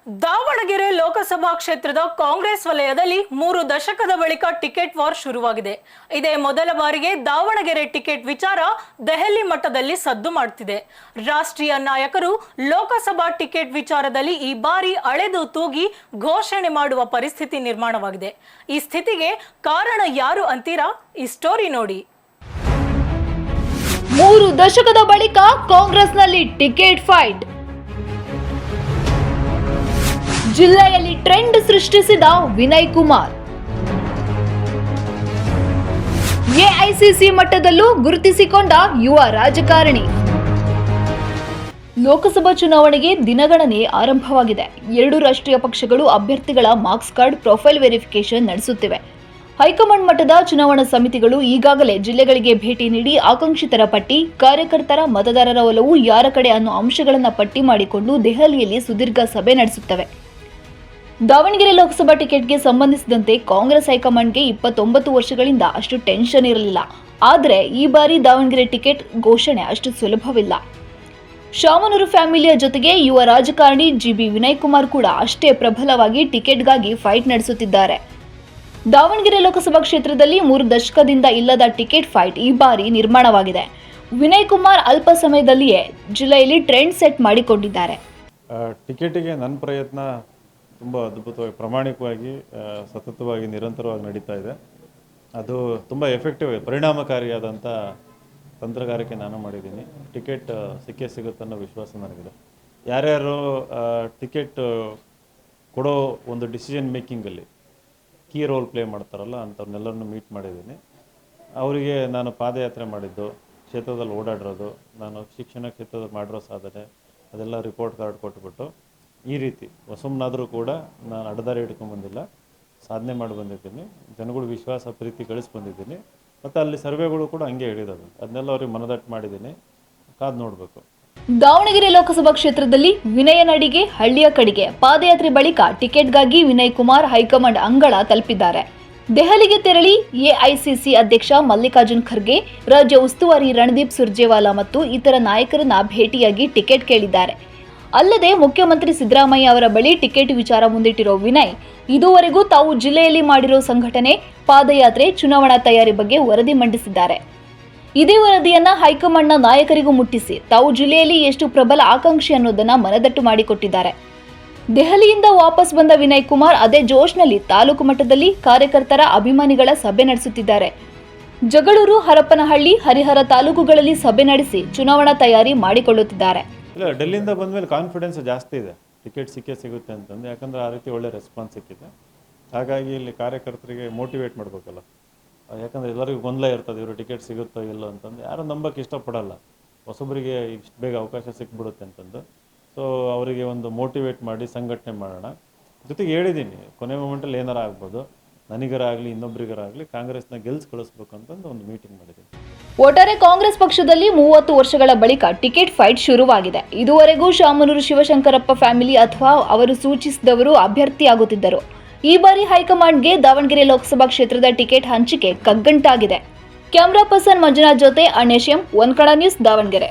ದಾವಣಗೆರೆ ಲೋಕಸಭಾ ಕ್ಷೇತ್ರದ ಕಾಂಗ್ರೆಸ್ ವಲಯದಲ್ಲಿ 3 ದಶಕದ ಬಳಿಕ ಟಿಕೆಟ್ ವಾರ್ ಶುರುವಾಗಿದೆ. ಇದೇ ಮೊದಲ ಬಾರಿಗೆ ದಾವಣಗೆರೆ ಟಿಕೆಟ್ ವಿಚಾರ ದೆಹಲಿ ಮಟ್ಟದಲ್ಲಿ ಸದ್ದು ಮಾಡುತ್ತಿದೆ. ರಾಷ್ಟ್ರೀಯ ನಾಯಕರು ಲೋಕಸಭಾ ಟಿಕೆಟ್ ವಿಚಾರದಲ್ಲಿ ಈ ಬಾರಿ ಅಳೆದು ತೂಗಿ ಘೋಷಣೆ ಮಾಡುವ ಪರಿಸ್ಥಿತಿ ನಿರ್ಮಾಣವಾಗಿದೆ. ಈ ಸ್ಥಿತಿಗೆ ಕಾರಣ ಯಾರು ಅಂತೀರಾ? ಈ ಸ್ಟೋರಿ ನೋಡಿ. 3 ದಶಕದ ಬಳಿಕ ಕಾಂಗ್ರೆಸ್ನಲ್ಲಿ ಟಿಕೆಟ್ ಫೈಟ್. ಜಿಲ್ಲೆಯಲ್ಲಿ ಟ್ರೆಂಡ್ ಸೃಷ್ಟಿಸಿದ ವಿನಯ್ ಕುಮಾರ್. ಎಐಸಿಸಿ ಮಟ್ಟದಲ್ಲೂ ಗುರುತಿಸಿಕೊಂಡ ಯುವ ರಾಜಕಾರಣಿ. ಲೋಕಸಭಾ ಚುನಾವಣೆಗೆ ದಿನಗಣನೆ ಆರಂಭವಾಗಿದೆ. 2 ರಾಷ್ಟ್ರೀಯ ಪಕ್ಷಗಳು ಅಭ್ಯರ್ಥಿಗಳ ಮಾರ್ಕ್ಸ್ ಕಾರ್ಡ್ ಪ್ರೊಫೈಲ್ ವೆರಿಫಿಕೇಶನ್ ನಡೆಸುತ್ತಿವೆ. ಹೈಕಮಾಂಡ್ ಮಟ್ಟದ ಚುನಾವಣಾ ಸಮಿತಿಗಳು ಈಗಾಗಲೇ ಜಿಲ್ಲೆಗಳಿಗೆ ಭೇಟಿ ನೀಡಿ ಆಕಾಂಕ್ಷಿತರ ಪಟ್ಟಿ, ಕಾರ್ಯಕರ್ತರ ಮತದಾರರ ಒಲವು ಯಾರ ಕಡೆ ಅನ್ನೋ ಅಂಶಗಳನ್ನು ಪಟ್ಟಿ ಮಾಡಿಕೊಂಡು ದೆಹಲಿಯಲ್ಲಿ ಸುದೀರ್ಘ ಸಭೆ ನಡೆಸುತ್ತವೆ. ದಾವಣಗೆರೆ ಲೋಕಸಭಾ ಟಿಕೆಟ್ಗೆ ಸಂಬಂಧಿಸಿದಂತೆ ಕಾಂಗ್ರೆಸ್ ಹೈಕಮಾಂಡ್ಗೆ 29 ವರ್ಷಗಳಿಂದ ಅಷ್ಟು ಟೆನ್ಷನ್ ಇರಲಿಲ್ಲ. ಆದರೆ ಈ ಬಾರಿ ದಾವಣಗೆರೆ ಟಿಕೆಟ್ ಘೋಷಣೆ ಅಷ್ಟು ಸುಲಭವಿಲ್ಲ. ಶಾಮನೂರು ಫ್ಯಾಮಿಲಿಯ ಜೊತೆಗೆ ಯುವ ರಾಜಕಾರಣಿ ಜಿಬಿ ವಿನಯ್ ಕುಮಾರ್ ಕೂಡ ಅಷ್ಟೇ ಪ್ರಬಲವಾಗಿ ಟಿಕೆಟ್ಗಾಗಿ ಫೈಟ್ ನಡೆಸುತ್ತಿದ್ದಾರೆ. ದಾವಣಗೆರೆ ಲೋಕಸಭಾ ಕ್ಷೇತ್ರದಲ್ಲಿ 3 ದಶಕದಿಂದ ಇಲ್ಲದ ಟಿಕೆಟ್ ಫೈಟ್ ಈ ಬಾರಿ ನಿರ್ಮಾಣವಾಗಿದೆ. ವಿನಯ್ ಕುಮಾರ್ ಅಲ್ಪ ಸಮಯದಲ್ಲಿಯೇ ಜಿಲ್ಲೆಯಲ್ಲಿ ಟ್ರೆಂಡ್ ಸೆಟ್ ಮಾಡಿಕೊಂಡಿದ್ದಾರೆ. ಟಿಕೆಟಿಗೆ ನನ್ನ ಪ್ರಯತ್ನ ತುಂಬ ಅದ್ಭುತವಾಗಿ, ಪ್ರಾಮಾಣಿಕವಾಗಿ, ಸತತವಾಗಿ, ನಿರಂತರವಾಗಿ ನಡೀತಾ ಇದೆ. ಅದು ತುಂಬ ಎಫೆಕ್ಟಿವ್ ಆಗಿ, ಪರಿಣಾಮಕಾರಿಯಾದಂಥ ತಂತ್ರಗಾರಿಕೆ ನಾನು ಮಾಡಿದ್ದೀನಿ. ಟಿಕೆಟ್ ಸಿಗುತ್ತೆ ಅನ್ನೋ ವಿಶ್ವಾಸ ನನಗಿದೆ. ಯಾರ್ಯಾರು ಟಿಕೆಟ್ ಕೊಡೋ ಒಂದು ಡಿಸಿಷನ್ ಮೇಕಿಂಗಲ್ಲಿ ಕೀ ರೋಲ್ ಪ್ಲೇ ಮಾಡ್ತಾರಲ್ಲ ಅಂಥವ್ರನ್ನೆಲ್ಲರನ್ನು ಮೀಟ್ ಮಾಡಿದ್ದೀನಿ. ಅವರಿಗೆ ನಾನು ಪಾದಯಾತ್ರೆ ಮಾಡಿದ್ದು, ಕ್ಷೇತ್ರದಲ್ಲಿ ಓಡಾಡಿರೋದು, ನಾನು ಶಿಕ್ಷಣ ಕ್ಷೇತ್ರದಲ್ಲಿ ಮಾಡಿರೋ ಸಾಧನೆ ಅದೆಲ್ಲ ರಿಪೋರ್ಟ್ ಕಾರ್ಡ್ ಕೊಟ್ಬಿಟ್ಟು ಈ ರೀತಿ ಹೊಸಮ್ನಾದರೂ ಕೂಡ ನಾನು ಅಡ್ಡದಾರಿ ಹಿಡ್ಕೊಂಡ್ಬಂದಿಲ್ಲ, ಸಾಧನೆ ಮಾಡಿ ಬಂದಿದ್ದೀನಿ. ಜನಗಳು ವಿಶ್ವಾಸ ಪ್ರೀತಿ ಗಳಿಸಿ ಬಂದಿದ್ದೀನಿ. ಮತ್ತು ಅಲ್ಲಿ ಸರ್ವೆಗಳು ಕೂಡ ಹಂಗೆ ಹೇಳಿರೋದು, ಅದನ್ನೆಲ್ಲ ಅವ್ರಿಗೆ ಮನದಟ್ಟು ಮಾಡಿದ್ದೀನಿ. ಕಾದು ನೋಡಬೇಕು. ದಾವಣಗೆರೆ ಲೋಕಸಭಾ ಕ್ಷೇತ್ರದಲ್ಲಿ ವಿನಯ ನಡಿಗೆ ಹಳ್ಳಿಯ ಕಡೆಗೆ ಪಾದಯಾತ್ರೆ ಬಳಿಕ ಟಿಕೆಟ್ಗಾಗಿ ವಿನಯ್ ಕುಮಾರ್ ಹೈಕಮಾಂಡ್ ಅಂಗಳ ತಲುಪಿದ್ದಾರೆ. ದೆಹಲಿಗೆ ತೆರಳಿ ಎಐಸಿಸಿ ಅಧ್ಯಕ್ಷ ಮಲ್ಲಿಕಾರ್ಜುನ್ ಖರ್ಗೆ, ರಾಜ್ಯ ಉಸ್ತುವಾರಿ ರಣದೀಪ್ ಸುರ್ಜೇವಾಲಾ ಮತ್ತು ಇತರ ನಾಯಕರನ್ನ ಭೇಟಿಯಾಗಿ ಟಿಕೆಟ್ ಕೇಳಿದ್ದಾರೆ. ಅಲ್ಲದೆ ಮುಖ್ಯಮಂತ್ರಿ ಸಿದ್ದರಾಮಯ್ಯ ಅವರ ಬಳಿ ಟಿಕೆಟ್ ವಿಚಾರ ಮುಂದಿಟ್ಟಿರೋ ವಿನಯ್, ಇದುವರೆಗೂ ತಾವು ಜಿಲ್ಲೆಯಲ್ಲಿ ಮಾಡಿರೋ ಸಂಘಟನೆ, ಪಾದಯಾತ್ರೆ, ಚುನಾವಣಾ ತಯಾರಿ ಬಗ್ಗೆ ವರದಿ ಮಂಡಿಸಿದ್ದಾರೆ. ಇದೇ ವರದಿಯನ್ನ ಹೈಕಮಾಂಡ್ನ ನಾಯಕರಿಗೂ ಮುಟ್ಟಿಸಿ ತಾವು ಜಿಲ್ಲೆಯಲ್ಲಿ ಎಷ್ಟು ಪ್ರಬಲ ಆಕಾಂಕ್ಷಿ ಅನ್ನೋದನ್ನ ಮನದಟ್ಟು ಮಾಡಿಕೊಟ್ಟಿದ್ದಾರೆ. ದೆಹಲಿಯಿಂದ ವಾಪಸ್ ಬಂದ ವಿನಯ್ ಕುಮಾರ್ ಅದೇ ಜೋಶ್ನಲ್ಲಿ ತಾಲೂಕು ಮಟ್ಟದಲ್ಲಿ ಕಾರ್ಯಕರ್ತರ, ಅಭಿಮಾನಿಗಳ ಸಭೆ ನಡೆಸುತ್ತಿದ್ದಾರೆ. ಜಗಳೂರು, ಹರಪನಹಳ್ಳಿ, ಹರಿಹರ ತಾಲೂಕುಗಳಲ್ಲಿ ಸಭೆ ನಡೆಸಿ ಚುನಾವಣಾ ತಯಾರಿ ಮಾಡಿಕೊಳ್ಳುತ್ತಿದ್ದಾರೆ. ಇಲ್ಲ, ಡೆಲ್ಲಿಯಿಂದ ಬಂದಮೇಲೆ ಕಾನ್ಫಿಡೆನ್ಸ್ ಜಾಸ್ತಿ ಇದೆ, ಟಿಕೆಟ್ ಸಿಗುತ್ತೆ ಅಂತಂದು. ಯಾಕಂದರೆ ಆ ರೀತಿ ಒಳ್ಳೆ ರೆಸ್ಪಾನ್ಸ್ ಸಿಕ್ಕಿದೆ. ಹಾಗಾಗಿ ಇಲ್ಲಿ ಕಾರ್ಯಕರ್ತರಿಗೆ ಮೋಟಿವೇಟ್ ಮಾಡಬೇಕಲ್ಲ. ಯಾಕಂದರೆ ಎಲ್ಲರಿಗೂ ಗೊಂದಲ ಇರ್ತದೆ, ಇವರು ಟಿಕೆಟ್ ಸಿಗುತ್ತೋ ಇಲ್ಲೋ ಅಂತಂದು. ಯಾರು ನಂಬಕ್ಕೆ ಇಷ್ಟಪಡಲ್ಲ, ಹೊಸಬರಿಗೆ ಇಷ್ಟು ಬೇಗ ಅವಕಾಶ ಸಿಕ್ಬಿಡುತ್ತೆ ಅಂತಂದು. ಸೊ ಅವರಿಗೆ ಒಂದು ಮೋಟಿವೇಟ್ ಮಾಡಿ ಸಂಘಟನೆ ಮಾಡೋಣ. ಜೊತೆಗೆ ಹೇಳಿದ್ದೀನಿ, ಕೊನೆ ಮೂಮೆಂಟಲ್ಲಿ ಏನಾರ ಆಗ್ಬೋದು, ನನಗರ ಆಗಲಿ ಇನ್ನೊಬ್ಬರಿಗರಾಗಲಿ ಕಾಂಗ್ರೆಸ್ನ ಗೆಲ್ಸ್ ಕಳಿಸ್ಬೇಕು ಅಂತಂದು ಒಂದು ಮೀಟಿಂಗ್ ಮಾಡಿದ್ದೀನಿ. ಒಟ್ಟಾರೆ ಕಾಂಗ್ರೆಸ್ ಪಕ್ಷದಲ್ಲಿ 30 ವರ್ಷಗಳ ಬಳಿಕ ಟಿಕೆಟ್ ಫೈಟ್ ಶುರುವಾಗಿದೆ. ಇದುವರೆಗೂ ಶಾಮನೂರು ಶಿವಶಂಕರಪ್ಪ ಫ್ಯಾಮಿಲಿ ಅಥವಾ ಅವರು ಸೂಚಿಸಿದವರು ಅಭ್ಯರ್ಥಿಯಾಗುತ್ತಿದ್ದರು. ಈ ಬಾರಿ ಹೈಕಮಾಂಡ್ಗೆ ದಾವಣಗೆರೆ ಲೋಕಸಭಾ ಕ್ಷೇತ್ರದ ಟಿಕೆಟ್ ಹಂಚಿಕೆ ಕಗ್ಗಂಟಾಗಿದೆ. ಕ್ಯಾಮರಾ ಪರ್ಸನ್ ಮಂಜುನಾಥ್ ಜೊತೆ Annesh M, one Kannada news, Davanagere.